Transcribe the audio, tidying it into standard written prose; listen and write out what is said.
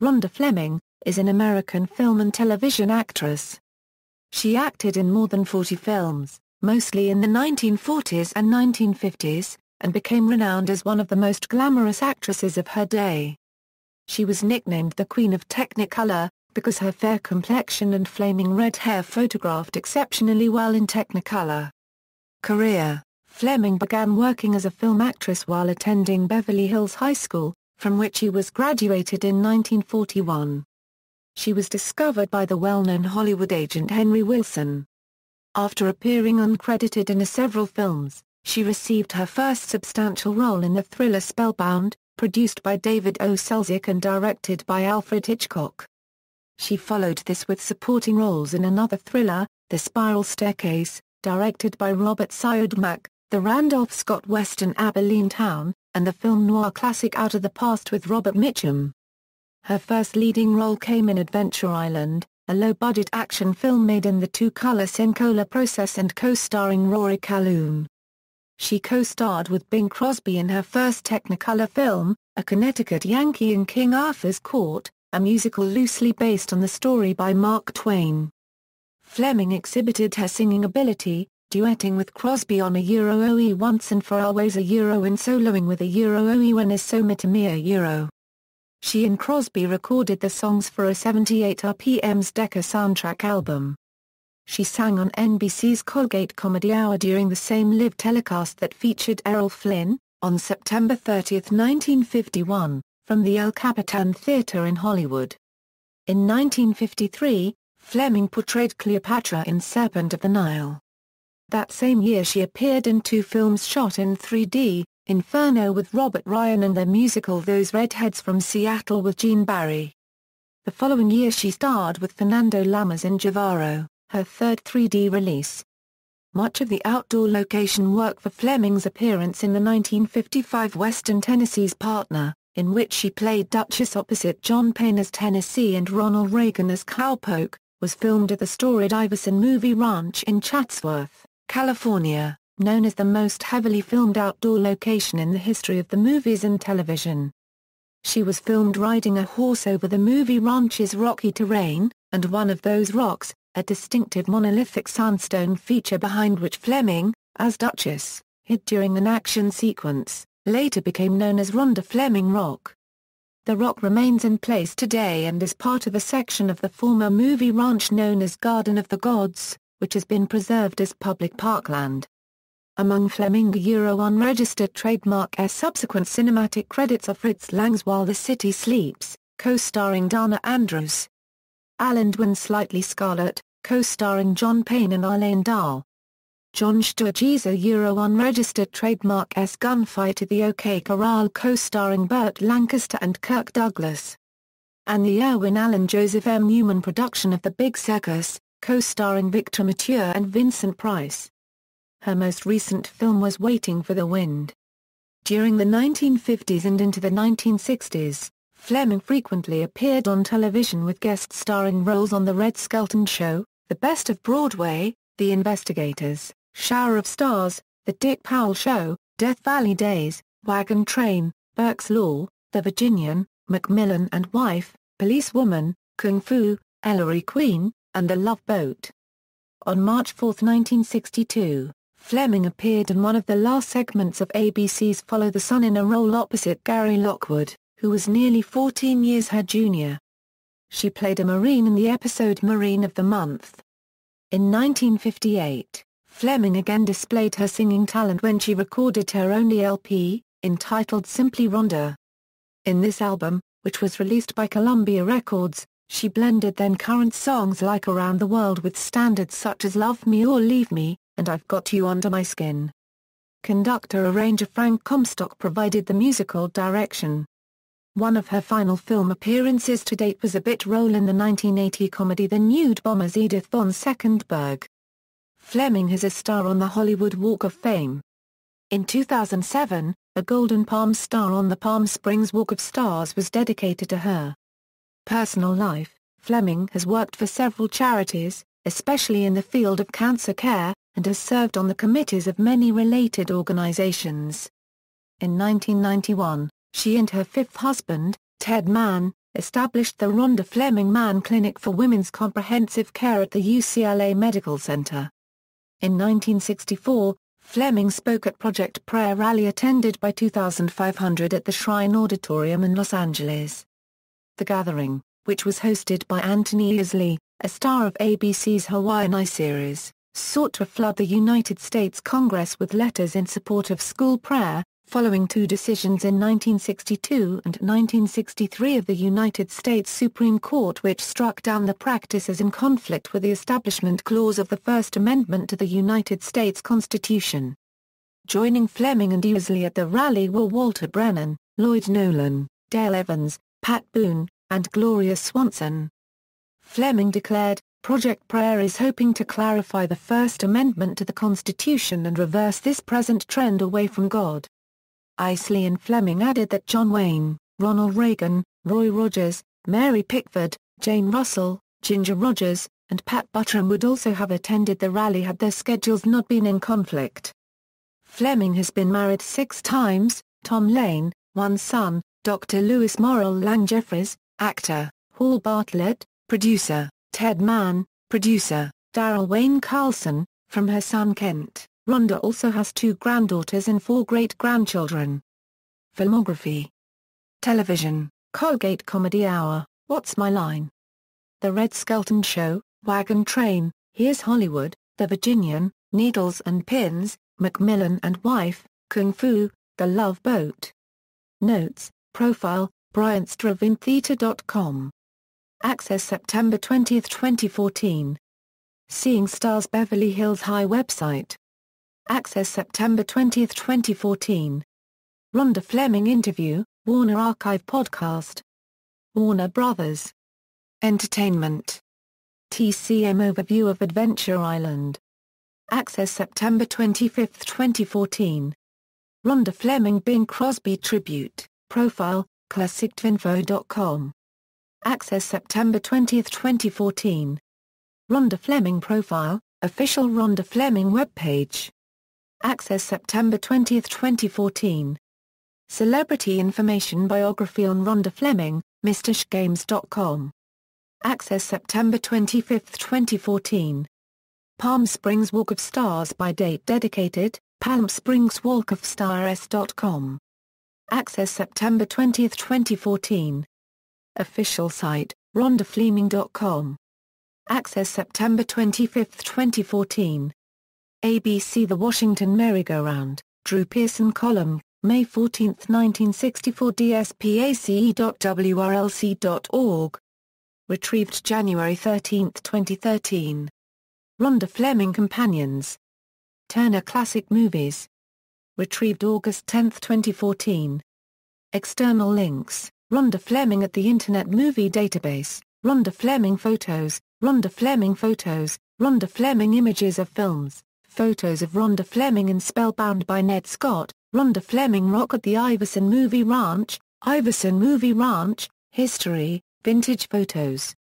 Rhonda Fleming, is an American film and television actress. She acted in more than 40 films, mostly in the 1940s and 1950s, and became renowned as one of the most glamorous actresses of her day. She was nicknamed the Queen of Technicolor, because her fair complexion and flaming red hair photographed exceptionally well in Technicolor. Career: Fleming began working as a film actress while attending Beverly Hills High School, from which she was graduated in 1941. She was discovered by the well-known Hollywood agent Henry Wilson. After appearing uncredited in several films, she received her first substantial role in the thriller Spellbound, produced by David O. Selznick and directed by Alfred Hitchcock. She followed this with supporting roles in another thriller, The Spiral Staircase, directed by Robert Siodmak, the Randolph Scott western Abilene Town, and the film noir classic Out of the Past with Robert Mitchum. Her first leading role came in Adventure Island, a low-budget action film made in the two-color Technicolor process and co-starring Rory Calhoun. She co-starred with Bing Crosby in her first Technicolor film, A Connecticut Yankee in King Arthur's Court, a musical loosely based on the story by Mark Twain. Fleming exhibited her singing ability, duetting with Crosby on a Euro Once and for Always a Euro and soloing with a Euro When Is So Mitamia Euro. She and Crosby recorded the songs for a 78 RPM's Decca soundtrack album. She sang on NBC's Colgate Comedy Hour during the same live telecast that featured Errol Flynn, on September 30, 1951, from the El Capitan Theatre in Hollywood. In 1953, Fleming portrayed Cleopatra in Serpent of the Nile. That same year she appeared in two films shot in 3D, Inferno with Robert Ryan and the musical Those Redheads from Seattle with Gene Barry. The following year she starred with Fernando Lamas in Javaro, her third 3D release. Much of the outdoor location work for Fleming's appearance in the 1955 Western Tennessee's Partner, in which she played Duchess opposite John Payne as Tennessee and Ronald Reagan as Cowpoke, was filmed at the storied Iverson Movie Ranch in Chatsworth, California, known as the most heavily filmed outdoor location in the history of the movies and television. She was filmed riding a horse over the movie ranch's rocky terrain, and one of those rocks, a distinctive monolithic sandstone feature behind which Fleming, as Duchess, hid during an action sequence, later became known as Rhonda Fleming Rock. The rock remains in place today and is part of a section of the former movie ranch known as Garden of the Gods, which has been preserved as public parkland. Among Fleming unregistered trademark subsequent cinematic credits are Fritz Lang's While the City Sleeps, co-starring Dana Andrews. Alan Dwin's Slightly Scarlet, co-starring John Payne and Arlene Dahl. John Sturges unregistered trademark Gunfight at the OK Corral co-starring Burt Lancaster and Kirk Douglas. And the Irwin Allen Joseph M. Newman production of The Big Circus, co-starring Victor Mature and Vincent Price. Her most recent film was Waiting for the Wind. During the 1950s and into the 1960s, Fleming frequently appeared on television with guest starring roles on The Red Skelton Show, The Best of Broadway, The Investigators, Shower of Stars, The Dick Powell Show, Death Valley Days, Wagon Train, Burke's Law, The Virginian, Macmillan and Wife, Policewoman, Kung Fu, Ellery Queen, and The Love Boat. On March 4, 1962, Fleming appeared in one of the last segments of ABC's Follow the Sun in a role opposite Gary Lockwood, who was nearly 14 years her junior. She played a Marine in the episode Marine of the Month. In 1958, Fleming again displayed her singing talent when she recorded her only LP, entitled Simply Rhonda. In this album, which was released by Columbia Records, she blended then-current songs like Around the World with standards such as Love Me or Leave Me, and I've Got You Under My Skin. Conductor-arranger Frank Comstock provided the musical direction. One of her final film appearances to date was a bit role in the 1980 comedy The Nude Bombers Edith von Seckenberg. Fleming is a star on the Hollywood Walk of Fame. In 2007, a Golden Palm star on the Palm Springs Walk of Stars was dedicated to her. Personal life: Fleming has worked for several charities, especially in the field of cancer care, and has served on the committees of many related organizations. In 1991, she and her fifth husband, Ted Mann, established the Rhonda Fleming Mann Clinic for Women's Comprehensive Care at the UCLA Medical Center. In 1964, Fleming spoke at Project Prayer Rally attended by 2,500 at the Shrine Auditorium in Los Angeles. The gathering, which was hosted by Anthony Isley, a star of ABC's Hawaiian I-series, sought to flood the United States Congress with letters in support of school prayer, following two decisions in 1962 and 1963 of the United States Supreme Court which struck down the practice as in conflict with the Establishment Clause of the First Amendment to the United States Constitution. Joining Fleming and Isley at the rally were Walter Brennan, Lloyd Nolan, Dale Evans, Pat Boone, and Gloria Swanson. Fleming declared, "Project Prayer is hoping to clarify the First Amendment to the Constitution and reverse this present trend away from God." Isley and Fleming added that John Wayne, Ronald Reagan, Roy Rogers, Mary Pickford, Jane Russell, Ginger Rogers, and Pat Buttram would also have attended the rally had their schedules not been in conflict. Fleming has been married 6 times, Tom Lane, one son, Dr. Louis Morrill Lang Jeffries, actor, Hall Bartlett, producer, Ted Mann, producer, Darrell Wayne Carlson, from her son Kent. Rhonda also has 2 granddaughters and 4 great-grandchildren. Filmography. Television, Colgate Comedy Hour, What's My Line? The Red Skelton Show, Wagon Train, Here's Hollywood, The Virginian, Needles and Pins, Macmillan and Wife, Kung Fu, The Love Boat. Notes, Profile, BryantStravintheatre.com. Access September 20, 2014. Seeing Stars Beverly Hills High website. Access September 20, 2014. Rhonda Fleming interview, Warner Archive podcast. Warner Brothers. Entertainment. TCM overview of Adventure Island. Access September 25, 2014. Rhonda Fleming Bing Crosby tribute, profile, classictinfo.com. Access September 20, 2014. Rhonda Fleming profile, official Rhonda Fleming webpage. Access September 20, 2014. Celebrity information biography on Rhonda Fleming, MrShGames.com. Access September 25, 2014. Palm Springs Walk of Stars by date dedicated, Palm Springs Walk of Stars.com. Access September 20, 2014. Official site, RhondaFleming.com. Access September 25, 2014. ABC The Washington Merry-Go-Round, Drew Pearson column, May 14, 1964 dspace.wrlc.org. Retrieved January 13, 2013. Rhonda Fleming Companions. Turner Classic Movies. Retrieved August 10, 2014. External links, Rhonda Fleming at the Internet Movie Database, Rhonda Fleming Photos, Rhonda Fleming Photos, Rhonda Fleming Images of Films. Photos of Rhonda Fleming in Spellbound by Ned Scott, Rhonda Fleming Rock at the Iverson Movie Ranch, Iverson Movie Ranch, History, Vintage Photos.